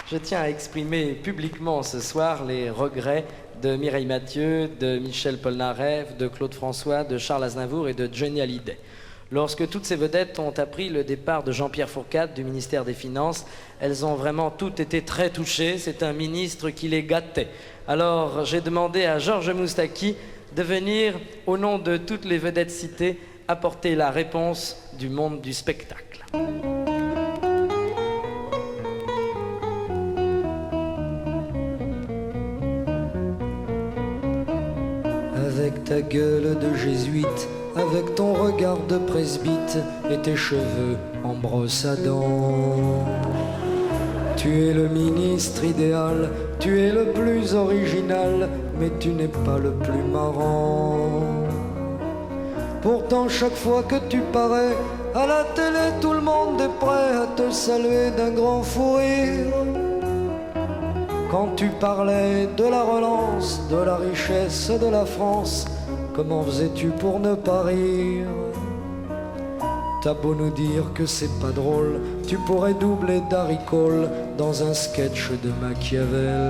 Je tiens à exprimer publiquement ce soir les regrets de Mireille Mathieu, de Michel Polnareff, de Claude François, de Charles Aznavour et de Johnny Hallyday. Lorsque toutes ces vedettes ont appris le départ de Jean-Pierre Fourcade du ministère des Finances, elles ont vraiment toutes été très touchées. C'est un ministre qui les gâtait. Alors j'ai demandé à Georges Moustaki de venir, au nom de toutes les vedettes citées, apporter la réponse du monde du spectacle. Avec ta gueule de jésuite, avec ton regard de presbyte et tes cheveux en brosse à dents, tu es le ministre idéal, tu es le plus original, mais tu n'es pas le plus marrant. Pourtant chaque fois que tu parais à la télé, tout le monde est prêt à te saluer d'un grand fou rire. Quand tu parlais de la relance, de la richesse de la France, comment faisais-tu pour ne pas rire? T'as beau nous dire que c'est pas drôle, tu pourrais doubler Darry Cole dans un sketch de Machiavel.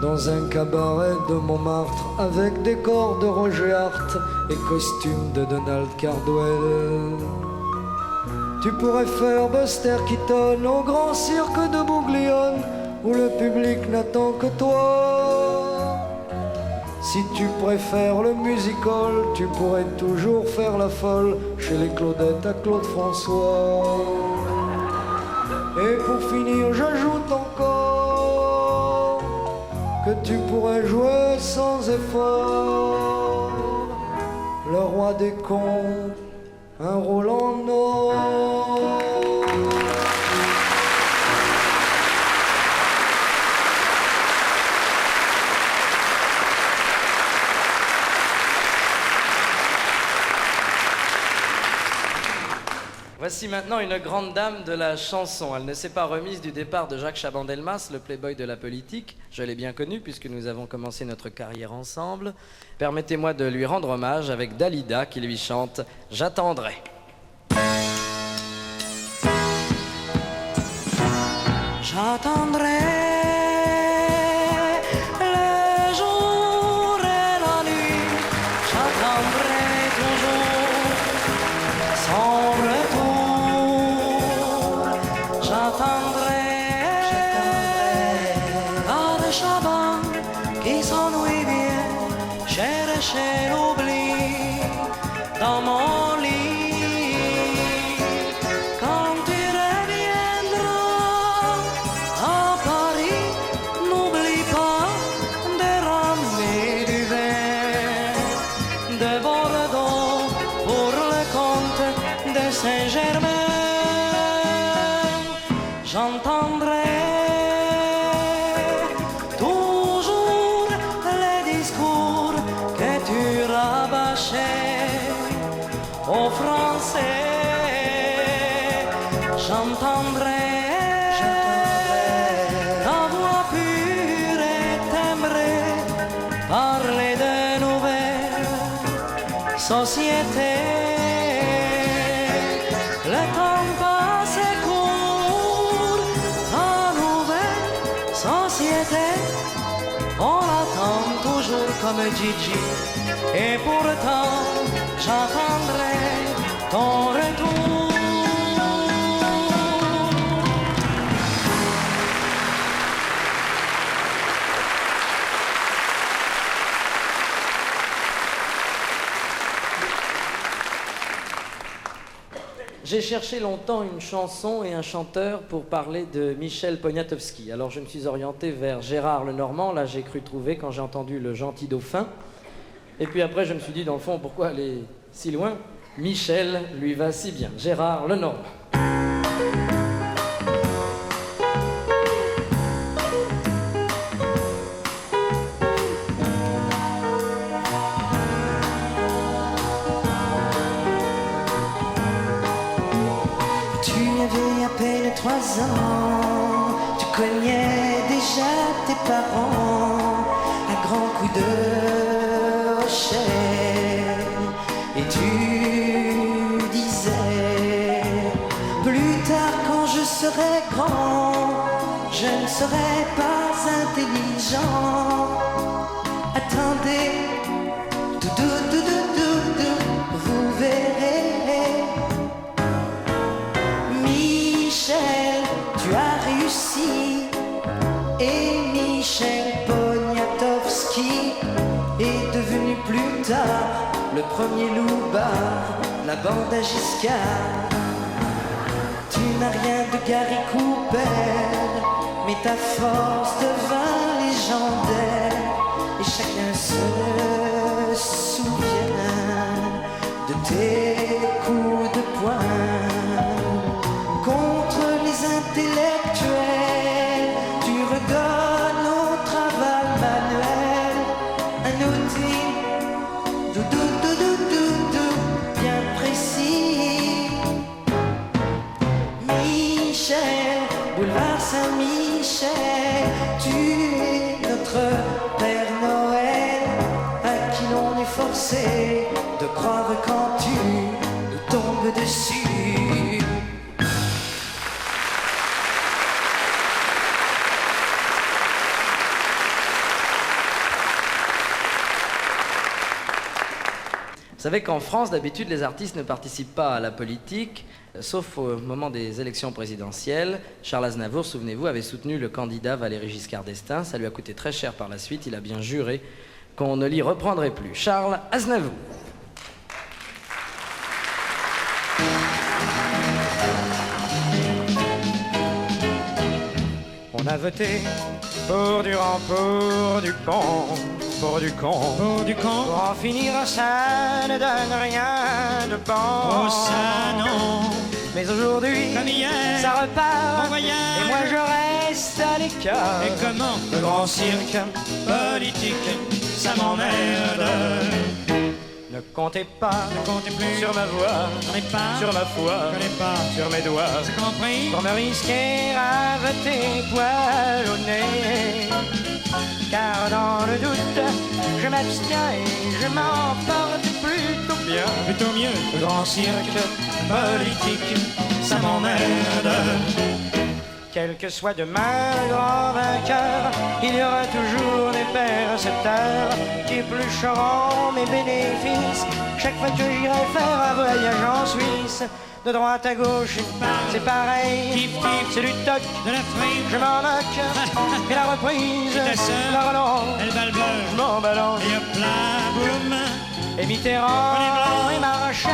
Dans un cabaret de Montmartre, avec décor de Roger Hart et costume de Donald Cardwell. Tu pourrais faire Buster Keaton au grand cirque de Bouglione, où le public n'attend que toi. Si tu préfères le musical, tu pourrais toujours faire la folle chez les Claudettes à Claude François. Et pour finir, j'ajoute encore que tu pourrais jouer sans effort le roi des cons, un rôle en or. Voici maintenant une grande dame de la chanson. Elle ne s'est pas remise du départ de Jacques Chaban-Delmas, le playboy de la politique. Je l'ai bien connu puisque nous avons commencé notre carrière ensemble. Permettez-moi de lui rendre hommage avec Dalida qui lui chante « J'attendrai ». J'attendrai le jour et la nuit, j'attendrai toujours son retour. J'attendrai Anne Chaban qui s'ennuie bien, chercher l'oubli dans mon lit. Saint-Germain, j'entendrai toujours les discours que tu rabâchais aux Français. J'entendrai ta voix pure et timbrée parler de nouvelles sociétés. Le temps passe et court, ta nouvelle société, on l'attend toujours comme Gigi, et pourtant j'attendrai ton retour. J'ai cherché longtemps une chanson et un chanteur pour parler de Michel Poniatowski. Alors je me suis orienté vers Gérard Lenormand, là j'ai cru trouver quand j'ai entendu Le Gentil Dauphin. Et puis après je me suis dit dans le fond pourquoi aller si loin? Michel lui va si bien. Gérard Lenormand. À peine 3 ans, tu cognais déjà tes parents à grands coups de hochet, et tu disais plus tard quand je serai grand, je ne serai pas intelligent. Attendez, vous verrez. Michel, tu as réussi. Et Michel Poniatowski est devenu plus tard le premier loupard de la bande à Giscard. Tu n'as rien de Gary Cooper, mais ta force devint légendaire. Et chacun se souvient de tes coups de poing contre les intellectuels. Tu redonnes au travail manuel un outil bien précis. Michel, boulevard Saint-Michel, tu es notre Père Noël, à qui l'on est forcé de croire quand tu nous tombes dessus. Vous savez qu'en France, d'habitude, les artistes ne participent pas à la politique, sauf au moment des élections présidentielles. Charles Aznavour, souvenez-vous, avait soutenu le candidat Valéry Giscard d'Estaing. Ça lui a coûté très cher par la suite. Il a bien juré qu'on ne l'y reprendrait plus. Charles Aznavour. On a voté pour Durand, pour Dupont, pour Ducon, pour en finir ça ne donne rien de bon. Oh ça non. Mais aujourd'hui, Comme hier, ça repart, bon voyage. et moi je reste à l'écart. Et comment le grand cirque politique, ça m'emmerde. Ne comptez pas, Ne comptez plus sur ma voix, J'en ai pas, sur ma foi, je connais pas, sur mes doigts, c'est compris. pour me risquer à voter poil au nez. Car dans le doute, je m'abstiens et je m'en porte plutôt bien. Plutôt mieux, le grand cirque politique, ça m'emmerde. Quel que soit demain le grand vainqueur, il y aura toujours des percepteurs qui éplucheront mes bénéfices chaque fois que j'irai faire un voyage en Suisse. De droite à gauche, c'est pareil, Kif, kif. c'est du toc, De la frime, je m'en moque, et la reprise, ta sœur, la relance, elle je balbeuge, m'en balance. et hop là, boum. Et Mitterrand, On est blanc. et Marchais,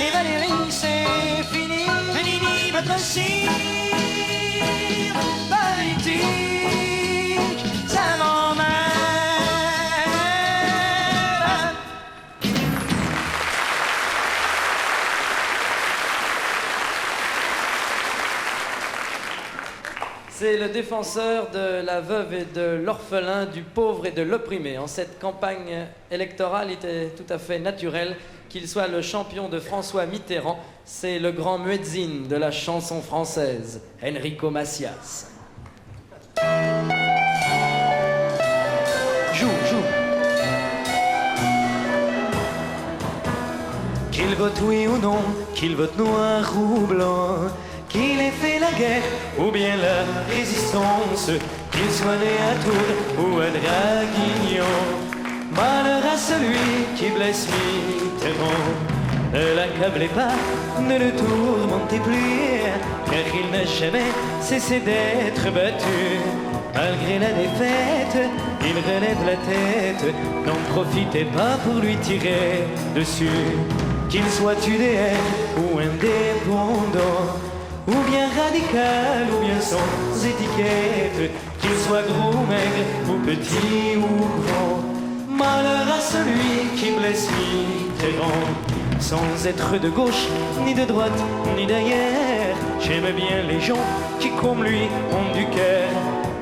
et Valéry, c'est fini. Panini, votre cire Politique, ça m'emmerde. C'est le défenseur de la veuve et de l'orphelin, du pauvre et de l'opprimé. En cette campagne électorale, il était tout à fait naturel qu'il soit le champion de François Mitterrand. C'est le grand muezzin de la chanson française, Enrico Macias. Joue. Qu'il vote oui ou non, qu'il vote noir ou blanc, qu'il ait fait la guerre ou bien la résistance, qu'il soit né à Tours ou à Draguignan. Malheur à celui qui blesse Mitterrand. Ne l'accablez pas, ne le tourmentez plus, car il n'a jamais cessé d'être battu. Malgré la défaite, il relève la tête, n'en profitez pas pour lui tirer dessus. Qu'il soit UDR ou indépendant, ou bien radical, ou bien sans étiquette, qu'il soit gros ou maigre, ou petit ou grand. Malheur à celui qui blesse Mitterrand. Sans être de gauche, ni de droite, ni d'ailleurs, j'aime bien les gens qui, comme lui, ont du cœur.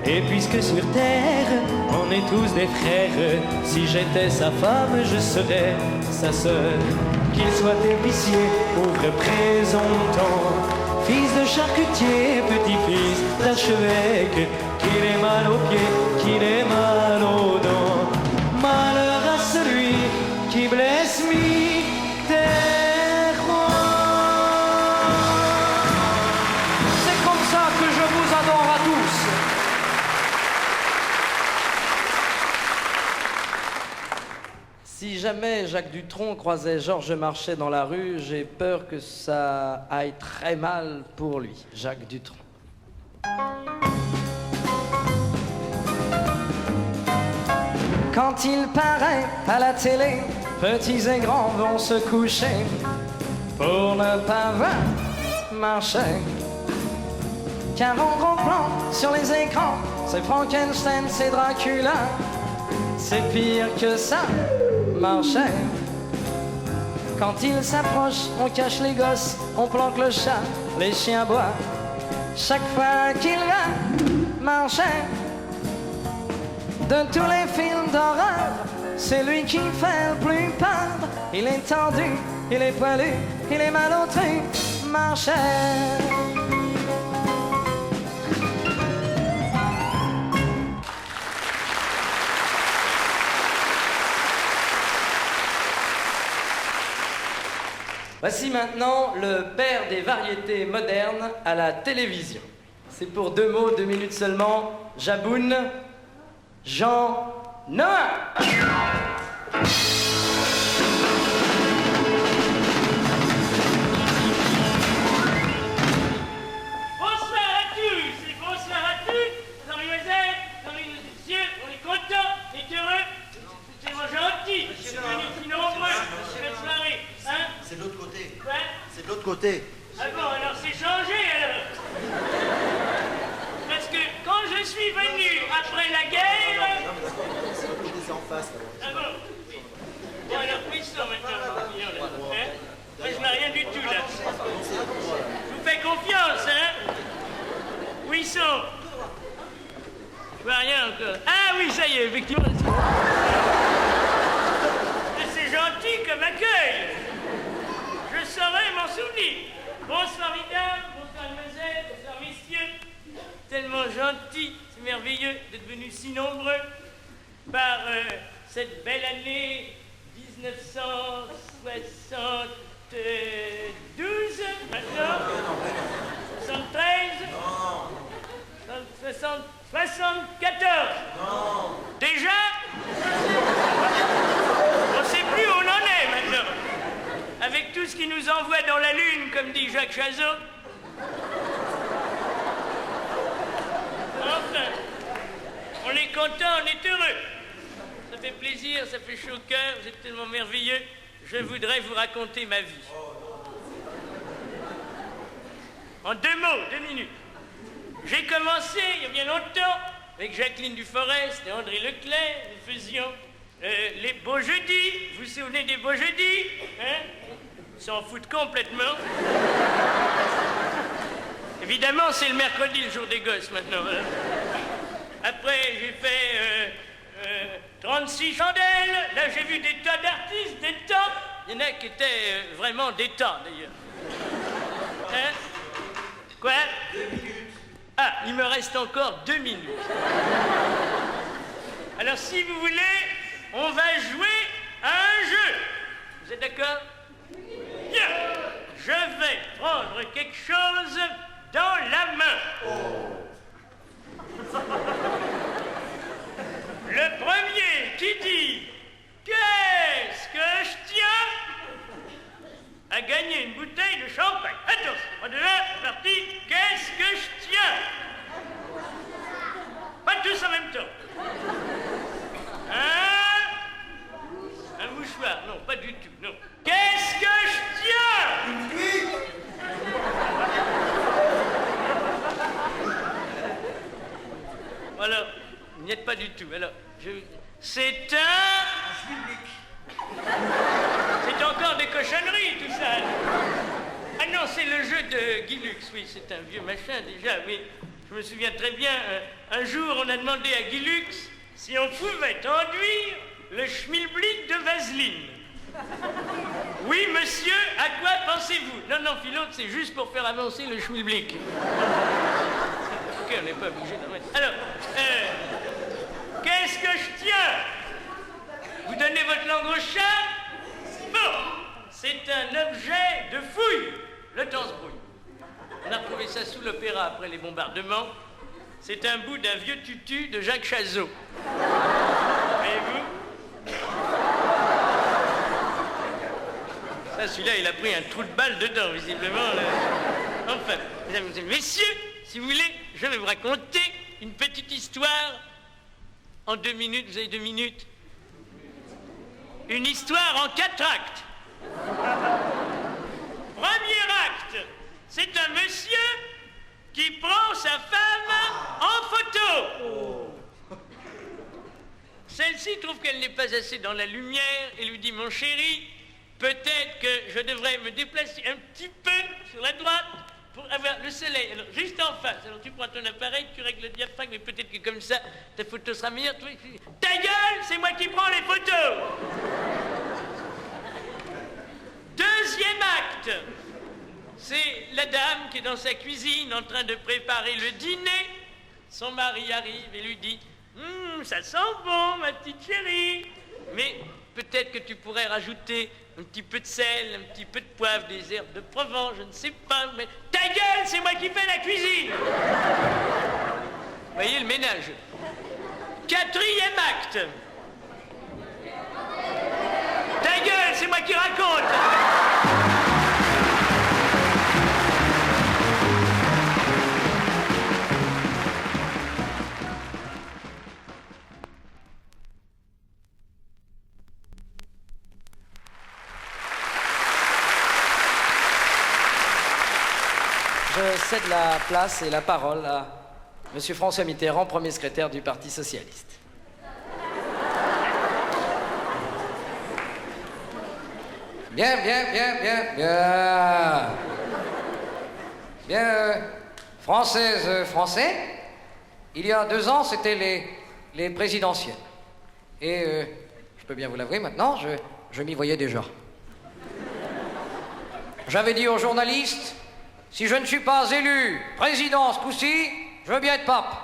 Et puisque sur terre, on est tous des frères, si j'étais sa femme, je serais sa sœur. Qu'il soit épicier ou représentant, fils de charcutier, petit-fils d'archevêque, qu'il ait mal aux pieds, qu'il ait mal aux dents. Malheur à celui qui blesse Mitterrand. C'est comme ça que je vous adore à tous. jamais Jacques Dutronc croisait Georges Marchais dans la rue, j'ai peur que ça aille très mal pour lui. Jacques Dutronc. Quand il paraît à la télé, petits et grands vont se coucher pour ne pas voir Marchais. Car en gros plan sur les écrans, c'est Frankenstein, c'est Dracula, c'est pire que ça, Marchais. Quand il s'approche, on cache les gosses, on planque le chat, les chiens boivent. Chaque fois qu'il va Marchais, de tous les films d'horreur, c'est lui qui fait le plus peur. Il est tendu, il est poilu, il est malotru, Marchais. Voici maintenant le père des variétés modernes à la télévision. C'est pour 2 mots, 2 minutes seulement. Jaboun, Jean Noah. Bonsoir à tous et bonsoir à toutes. Mademoiselle, messieurs, on est content, on est heureux. C'est vraiment gentil. Je suis venu si nombreux cette soirée. Hein? C'est de l'autre côté. Quoi? C'est de l'autre côté. Ah bon, alors c'est changé alors. Parce que quand je suis venu après la guerre... Non, mais d'accord, c'est l'autre côté, c'est en face. Ah bon? Oui. Bon alors, où ils sont maintenant, mon client, là? Hein? Moi, je n'ai rien du tout, là. Je vous fais confiance, hein? Où ils sont? Je vois rien encore. Ah oui, ça y est, effectivement. Ah, c'est gentil comme accueil. Je saurais m'en souvenir. Bonsoir, mesdames, bonsoir, mademoiselle, bonsoir, messieurs. Tellement gentil, c'est merveilleux d'être venus si nombreux par cette belle année 1972, maintenant, 73, 74. Non. Déjà? On ne sait plus où on en est maintenant. Avec tout ce qui nous envoie dans la lune, comme dit Jacques Chazot. Enfin, on est content, on est heureux. Ça fait plaisir, ça fait chaud au cœur, vous êtes tellement merveilleux. Je voudrais vous raconter ma vie. En 2 mots, 2 minutes. J'ai commencé, il y a bien longtemps, avec Jacqueline Duforest et André Leclerc. Nous faisions les beaux jeudis. Vous vous souvenez des beaux jeudis, hein? Ils s'en foutent complètement. Évidemment, c'est le mercredi, le jour des gosses, maintenant. Hein? Après, j'ai fait 36 chandelles. Là, j'ai vu des tas d'artistes, des tas. Il y en a qui étaient vraiment des tas, d'ailleurs. Hein? Quoi? 2 minutes. Ah, il me reste encore 2 minutes. Alors, si vous voulez, on va jouer à un jeu. Vous êtes d'accord? Bien. Je vais prendre quelque chose dans la main. Le premier qui dit « Qu'est-ce que je tiens ?» a gagné une bouteille de champagne. Attention, on est là, parti. Qu'est-ce que je tiens? Pas tous en même temps. Un mouchoir, non, pas du tout, non. Qu'est-ce que je tiens? Une cuite. Alors, vous n'y êtes pas du tout. Alors, c'est un... C'est encore des cochonneries, tout ça. Ah non, c'est le jeu de Guy Lux, oui, c'est un vieux machin déjà, oui. Je me souviens très bien, un jour, on a demandé à Guy Lux si on pouvait enduire le schmilblick de Vaseline. Oui, monsieur, à quoi pensez-vous? Non, non, Philot, c'est juste pour faire avancer le schmilblick. Ok, on n'est pas obligé d'en mettre. Alors, qu'est-ce que je tiens? Vous donnez votre langue au chat? Bon, c'est un objet de fouille. Le temps se brouille. On a retrouvé ça sous l'opéra après les bombardements. C'est un bout d'un vieux tutu de Jacques Chazot. Voyez-vous? Ah, celui-là, il a pris un trou de balle dedans, visiblement. Là. Enfin, mesdames et messieurs, si vous voulez, je vais vous raconter une petite histoire. En 2 minutes, vous avez 2 minutes. Une histoire en 4 actes. Premier acte, c'est un monsieur qui prend sa femme en photo. Celle-ci trouve qu'elle n'est pas assez dans la lumière et lui dit, mon chéri, peut-être que je devrais me déplacer un petit peu sur la droite pour avoir le soleil. Alors, juste en face. Alors, tu prends ton appareil, tu règles le diaphragme, et peut-être que comme ça, ta photo sera meilleure. Ta gueule, c'est moi qui prends les photos. Deuxième acte, c'est la dame qui est dans sa cuisine en train de préparer le dîner. Son mari arrive et lui dit, ça sent bon, ma petite chérie. Mais peut-être que tu pourrais rajouter un petit peu de sel, un petit peu de poivre, des herbes de Provence, je ne sais pas, mais... Ta gueule, c'est moi qui fais la cuisine. Vous voyez le ménage. Quatrième acte. Ta gueule, c'est moi qui raconte. Je cède la place et la parole à M. François Mitterrand, premier secrétaire du Parti socialiste. Bien. Françaises, Français, il y a 2 ans, c'était les présidentielles. Et je peux bien vous l'avouer maintenant, je m'y voyais déjà. J'avais dit aux journalistes, si je ne suis pas élu président ce coup-ci, je veux bien être pape.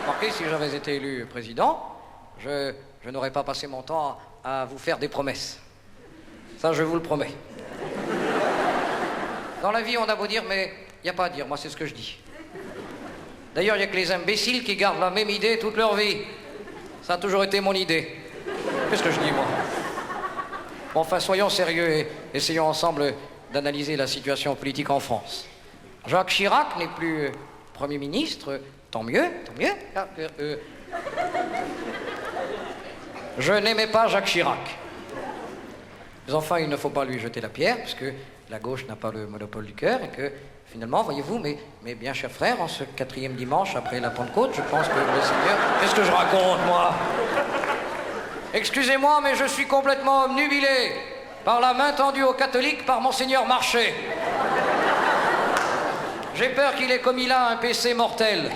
Remarquez, si j'avais été élu président, je n'aurais pas passé mon temps à vous faire des promesses. Ça, je vous le promets. Dans la vie, on a beau dire, mais il n'y a pas à dire, moi, c'est ce que je dis. D'ailleurs, il n'y a que les imbéciles qui gardent la même idée toute leur vie. Ça a toujours été mon idée. Qu'est-ce que je dis, moi? Bon, enfin, soyons sérieux et essayons ensemble d'analyser la situation politique en France. Jacques Chirac n'est plus Premier ministre, tant mieux. Je n'aimais pas Jacques Chirac. Mais enfin, il ne faut pas lui jeter la pierre, puisque la gauche n'a pas le monopole du cœur, et que, finalement, voyez-vous, mes bien chers frères, en ce 4e dimanche après la Pentecôte, je pense que le Seigneur... Qu'est-ce que je raconte, moi? Excusez-moi, mais je suis complètement obnubilé par la main tendue aux catholiques par Monseigneur Marchais. J'ai peur qu'il ait commis là un péché mortel.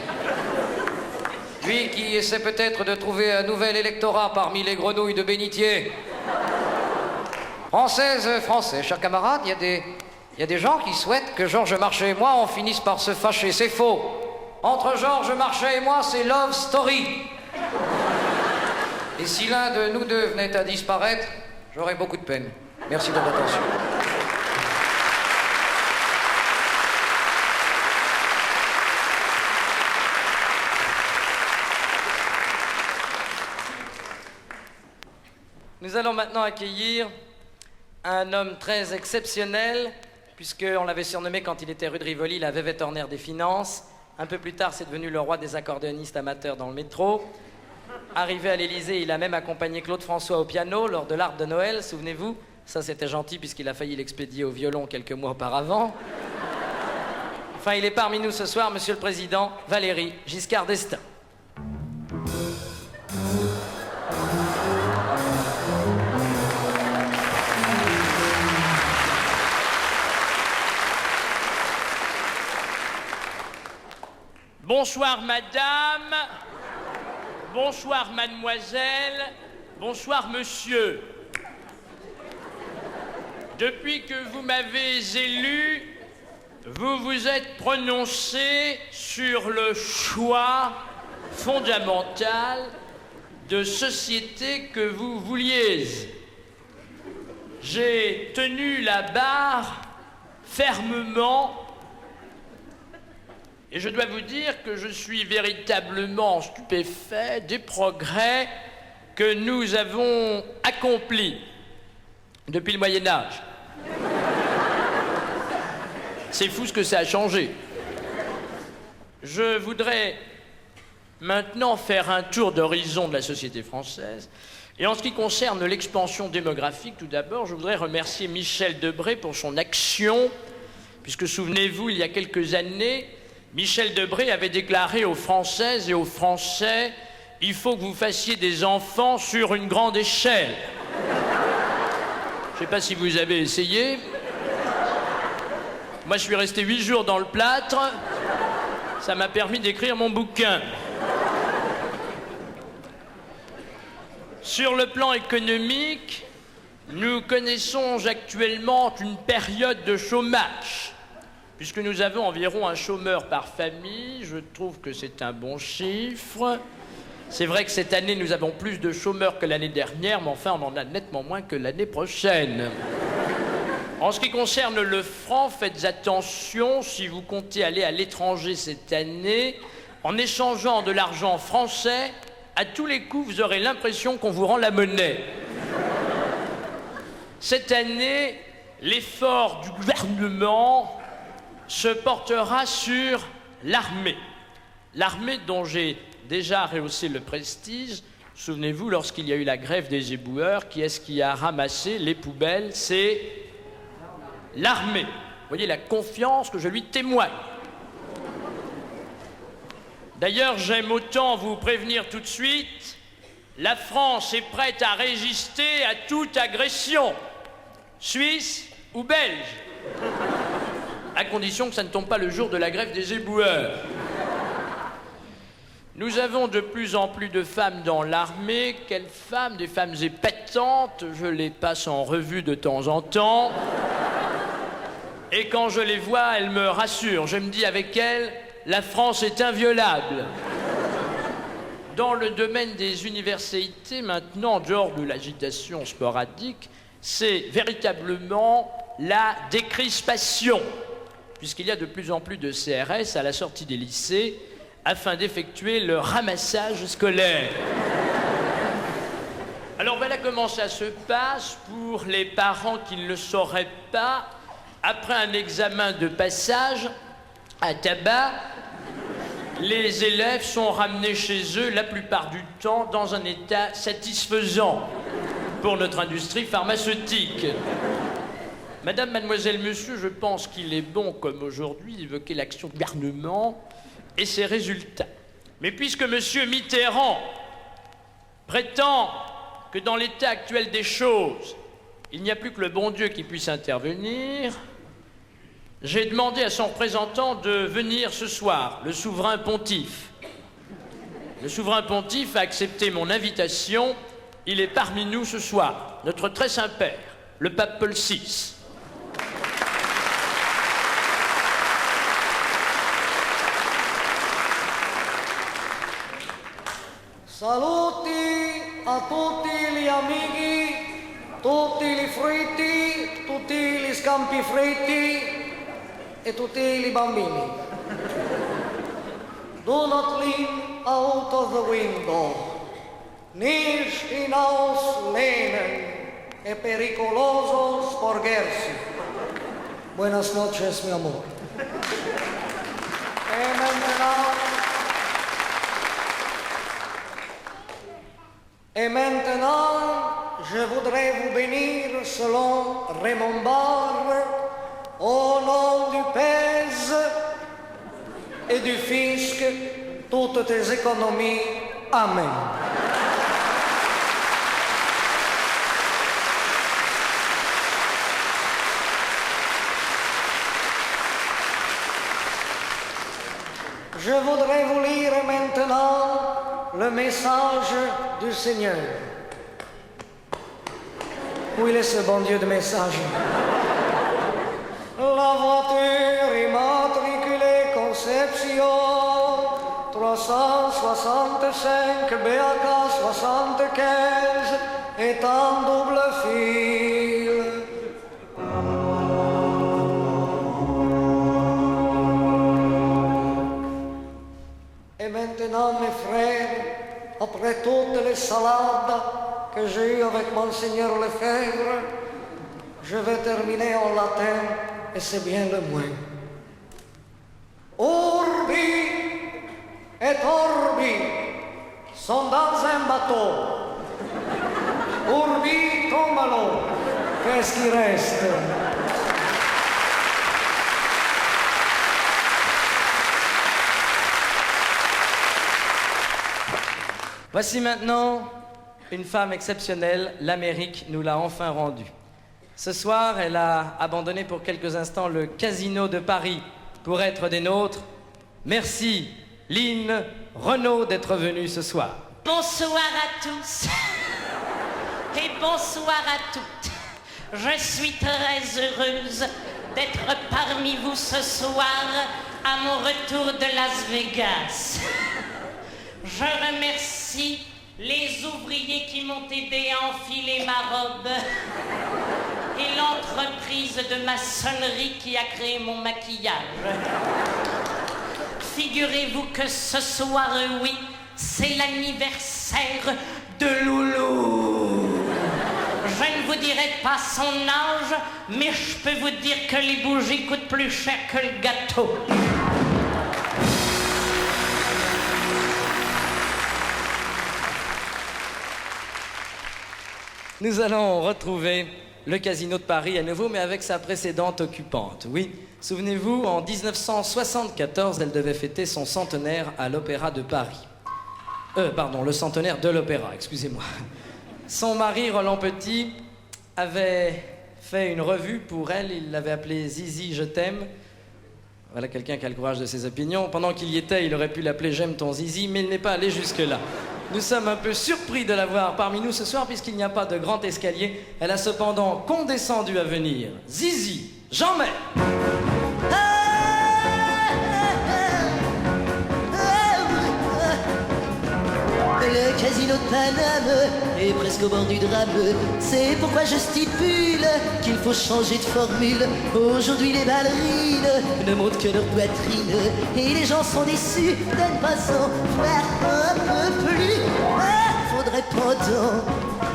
Lui qui essaie peut-être de trouver un nouvel électorat parmi les grenouilles de bénitier. Françaises, Français, chers camarades, il y a des gens qui souhaitent que Georges Marchais et moi, on finisse par se fâcher. C'est faux. Entre Georges Marchais et moi, c'est love story. Et si l'un de nous deux venait à disparaître, j'aurais beaucoup de peine. Merci de votre attention. Nous allons maintenant accueillir un homme très exceptionnel, puisqu'on l'avait surnommé quand il était rue de Rivoli la Vevey Torner des finances. Un peu plus tard, c'est devenu le roi des accordéonistes amateurs dans le métro. Arrivé à l'Élysée, il a même accompagné Claude François au piano lors de l'Arc de Noël, souvenez-vous? Ça, c'était gentil puisqu'il a failli l'expédier au violon quelques mois auparavant. Enfin, il est parmi nous ce soir, Monsieur le Président, Valéry Giscard d'Estaing. Bonsoir madame, bonsoir mademoiselle, bonsoir monsieur. Depuis que vous m'avez élu, vous vous êtes prononcé sur le choix fondamental de société que vous vouliez. J'ai tenu la barre fermement. Et je dois vous dire que je suis véritablement stupéfait des progrès que nous avons accomplis. depuis le Moyen-Âge. C'est fou ce que ça a changé. Je voudrais maintenant faire un tour d'horizon de la société française. Et en ce qui concerne l'expansion démographique, tout d'abord, je voudrais remercier Michel Debré pour son action, puisque souvenez-vous, il y a quelques années, Michel Debré avait déclaré aux Françaises et aux Français « Il faut que vous fassiez des enfants sur une grande échelle ». Je ne sais pas si vous avez essayé. Moi, je suis resté 8 jours dans le plâtre. Ça m'a permis d'écrire mon bouquin. Sur le plan économique, nous connaissons actuellement une période de chômage, puisque nous avons environ un chômeur par famille. Je trouve que c'est un bon chiffre. C'est vrai que cette année, nous avons plus de chômeurs que l'année dernière, mais enfin, on en a nettement moins que l'année prochaine. En ce qui concerne le franc, faites attention, si vous comptez aller à l'étranger cette année, en échangeant de l'argent français, à tous les coups, vous aurez l'impression qu'on vous rend la monnaie. Cette année, l'effort du gouvernement se portera sur l'armée. L'armée dont j'ai déjà rehaussé le prestige. Souvenez-vous, lorsqu'il y a eu la grève des éboueurs, qui est-ce qui a ramassé les poubelles? C'est l'armée. Vous voyez la confiance que je lui témoigne. D'ailleurs, j'aime autant vous prévenir tout de suite, la France est prête à résister à toute agression, suisse ou belge, à condition que ça ne tombe pas le jour de la grève des éboueurs. Nous avons de plus en plus de femmes dans l'armée. Quelles femmes? Des femmes épatantes. Je les passe en revue de temps en temps. Et quand je les vois, elles me rassurent. Je me dis avec elles, la France est inviolable. Dans le domaine des universités, maintenant, en dehors de l'agitation sporadique, c'est véritablement la décrispation, puisqu'il y a de plus en plus de CRS à la sortie des lycées, afin d'effectuer le ramassage scolaire. Alors voilà comment ça se passe pour les parents qui ne le sauraient pas. Après un examen de passage à tabac, les élèves sont ramenés chez eux la plupart du temps dans un état satisfaisant pour notre industrie pharmaceutique. Madame, mademoiselle, monsieur, je pense qu'il est bon, comme aujourd'hui, d'évoquer l'action du gouvernement et ses résultats. Mais puisque M. Mitterrand prétend que dans l'état actuel des choses, il n'y a plus que le bon Dieu qui puisse intervenir, j'ai demandé à son représentant de venir ce soir, le souverain pontife. Le souverain pontife a accepté mon invitation. Il est parmi nous ce soir, notre très Saint-Père, le pape Paul VI. Saluti a tutti gli amici, tutti gli fritti, tutti gli scampi fritti e tutti gli bambini. Do not lean out of the window. Nicht hinauslehnen. È pericoloso sporgersi. Buenas noches, mi amor. Et maintenant, je voudrais vous bénir selon Raymond Barre, au nom du pèse et du fisc, toutes tes économies. Amen. Je voudrais vous lire maintenant le message du Seigneur. Où il est ce bon Dieu de message? La voiture immatriculée Conception 365 BAK 75 est en double fil. Et maintenant, mes frères, après toutes les salades que j'ai eues avec Monseigneur Lefebvre, Je vais terminer en latin, et c'est bien le moins. Urbi et orbi sont dans un bateau. Urbi tombalo. Qu'est-ce qui reste? Voici maintenant une femme exceptionnelle. L'Amérique nous l'a enfin rendue. Ce soir, elle a abandonné pour quelques instants le Casino de Paris pour être des nôtres. Merci, Lynn Renaud, d'être venue ce soir. Bonsoir à tous et bonsoir à toutes. Je suis très heureuse d'être parmi vous ce soir à mon retour de Las Vegas. Je remercie les ouvriers qui m'ont aidé à enfiler ma robe et l'entreprise de maçonnerie qui a créé mon maquillage. Figurez-vous que ce soir, oui, c'est l'anniversaire de Loulou. Je ne vous dirai pas son âge, mais je peux vous dire que les bougies coûtent plus cher que le gâteau. Nous allons retrouver le Casino de Paris à nouveau, mais avec sa précédente occupante. Oui, souvenez-vous, en 1974, elle devait fêter son centenaire à l'Opéra de Paris. Le centenaire de l'Opéra, excusez-moi. Son mari, Roland Petit, avait fait une revue pour elle. Il l'avait appelée Zizi, je t'aime. Voilà quelqu'un qui a le courage de ses opinions. Pendant qu'il y était, il aurait pu l'appeler J'aime ton Zizi, mais il n'est pas allé jusque-là. Nous sommes un peu surpris de l'avoir parmi nous ce soir, puisqu'il n'y a pas de grand escalier. Elle a cependant condescendu à venir. Zizi, j'en mets. Le casino de Paname est presque au bord du drame. C'est pourquoi je stipule qu'il faut changer de formule. Aujourd'hui les ballerines ne montrent que leur poitrine et les gens sont déçus de ne pas s'en faire un peu plus. Faudrait pendant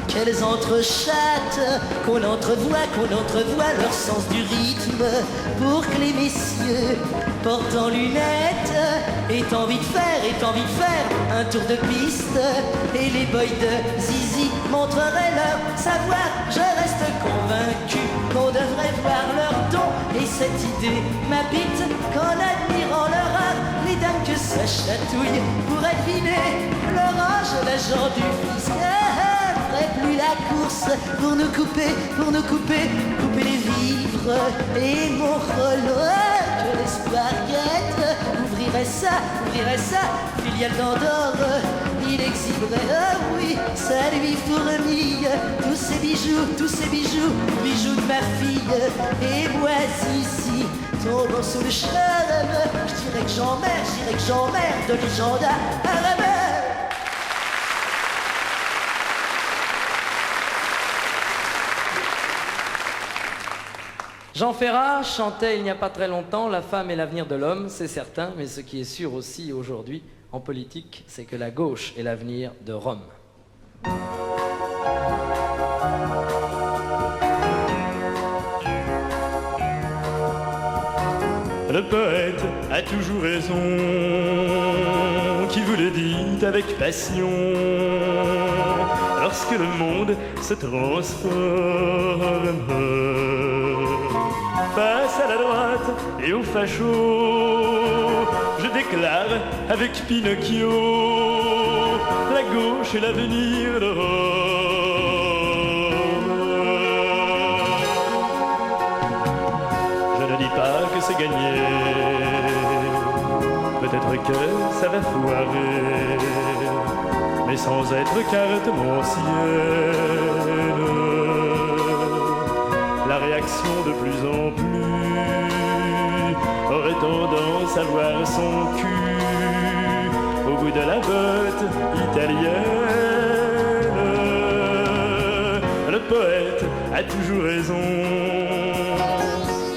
qu'elles entrechattent qu'on entrevoie leur sens du rythme, pour que les messieurs portant lunettes aient envie de faire un tour de piste, et les boys de Zizi montreraient leur savoir. Je reste convaincu qu'on devrait voir leur don, et cette idée m'habite qu'en admirant leur art, les dames que ça chatouille pourraient deviner leur âge, l'agent du fisc ferait plus la course pour nous couper les vivres. Et mon Roland, que l'espoir guette, ouvrirait ça, filiale d'Andorre, il exhiberait, oui, ça lui fourmille, tous ces bijoux de ma fille. Et moi ici, tombant sous le charme, je dirais que j'emmerde de légende à la mer. Jean Ferrat chantait il n'y a pas très longtemps « La femme est l'avenir de l'homme », c'est certain, mais ce qui est sûr aussi aujourd'hui, en politique, c'est que la gauche est l'avenir de Rome. Le poète a toujours raison, qui vous le dit avec passion. Lorsque le monde se transforme, face à la droite et aux fachos, je déclare avec Pinocchio, la gauche est l'avenir de Rome. Je ne dis pas que c'est gagné, peut-être que ça va foirer, mais sans être carte ancienne, la réaction de plus en plus aurait tendance à voir son cul au bout de la botte italienne. Le poète a toujours raison,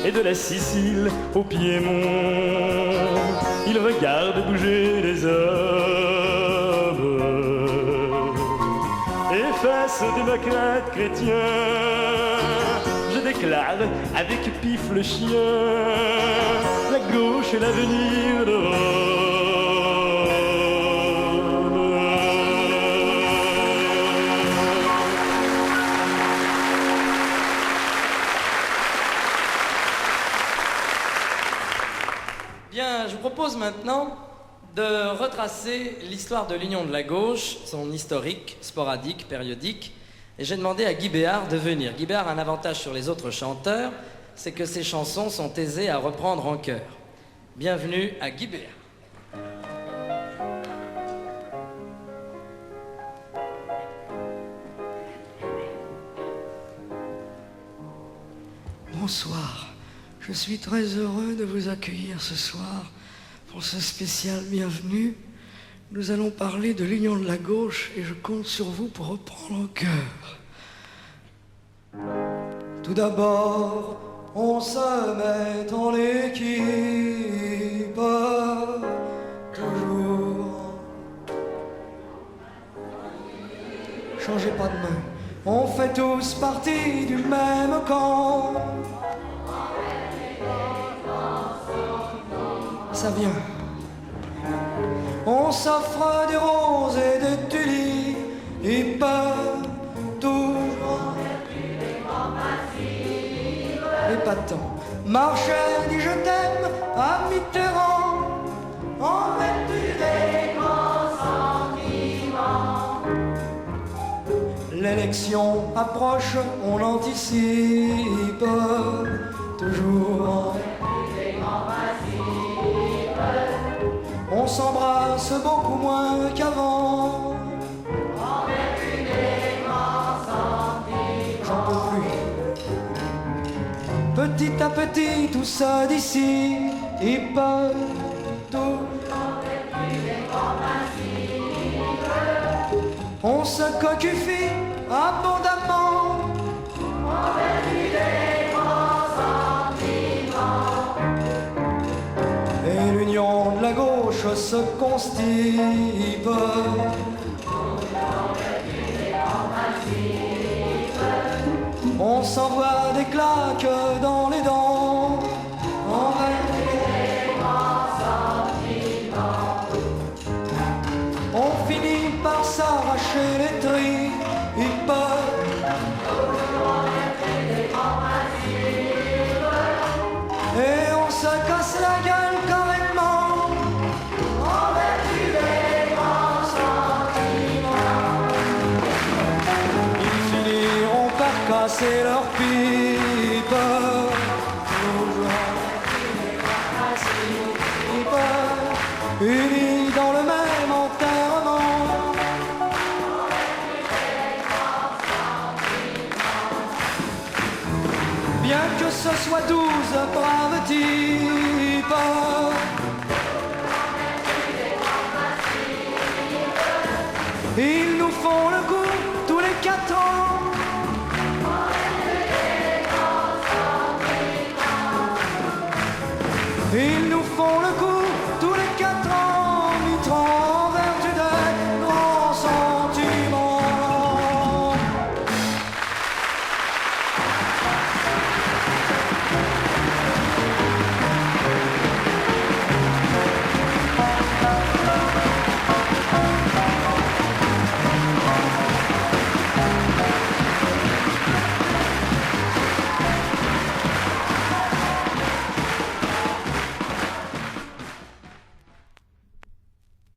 et de la Sicile au Piémont, il regarde bouger les hommes. Et face aux démocrates chrétiens, je esclave avec Pif le chien. La gauche est l'avenir de Rome. Bien, je vous propose maintenant de retracer l'histoire de l'Union de la gauche, son historique, sporadique, périodique. Et j'ai demandé à Guy Béard de venir. Guy Béard a un avantage sur les autres chanteurs, c'est que ses chansons sont aisées à reprendre en chœur. Bienvenue à Guy Béard. Bonsoir, je suis très heureux de vous accueillir ce soir pour ce spécial bienvenue. Nous allons parler de l'Union de la gauche et je compte sur vous pour reprendre en chœur. Tout d'abord, on se met en équipe, toujours. Changez pas de main, on fait tous partie du même camp. Ça vient. On s'offre des roses et des tulipes, toujours épatant. Marchais, dit je t'aime à Mitterrand, en vertu des grands sentiments. L'élection approche, on anticipe, toujours en vertu des grands principes. On s'embrasse beaucoup moins qu'avant. En vertu des grands sentiments. J'en peux plus. Petit à petit, tout se dissipe. Tout. En vertu des grands principes. On se coquifie abondamment. En vertu des grands sentiments. Et l'union de la gauche se constipe. On s'envoie des claques dans les dents. En vertu des grands sentiments. On finit par s'arracher les tripes. Et on se casse la gueule carrément. En vertu des grands sentiments. Ils finiront par casser leurs pipes. Toujours en vertu des grands principes. Unis dans le même enterrement. Bien que ce soit 12 braves types. Ils nous font le coup tous les 4 ans. Ils nous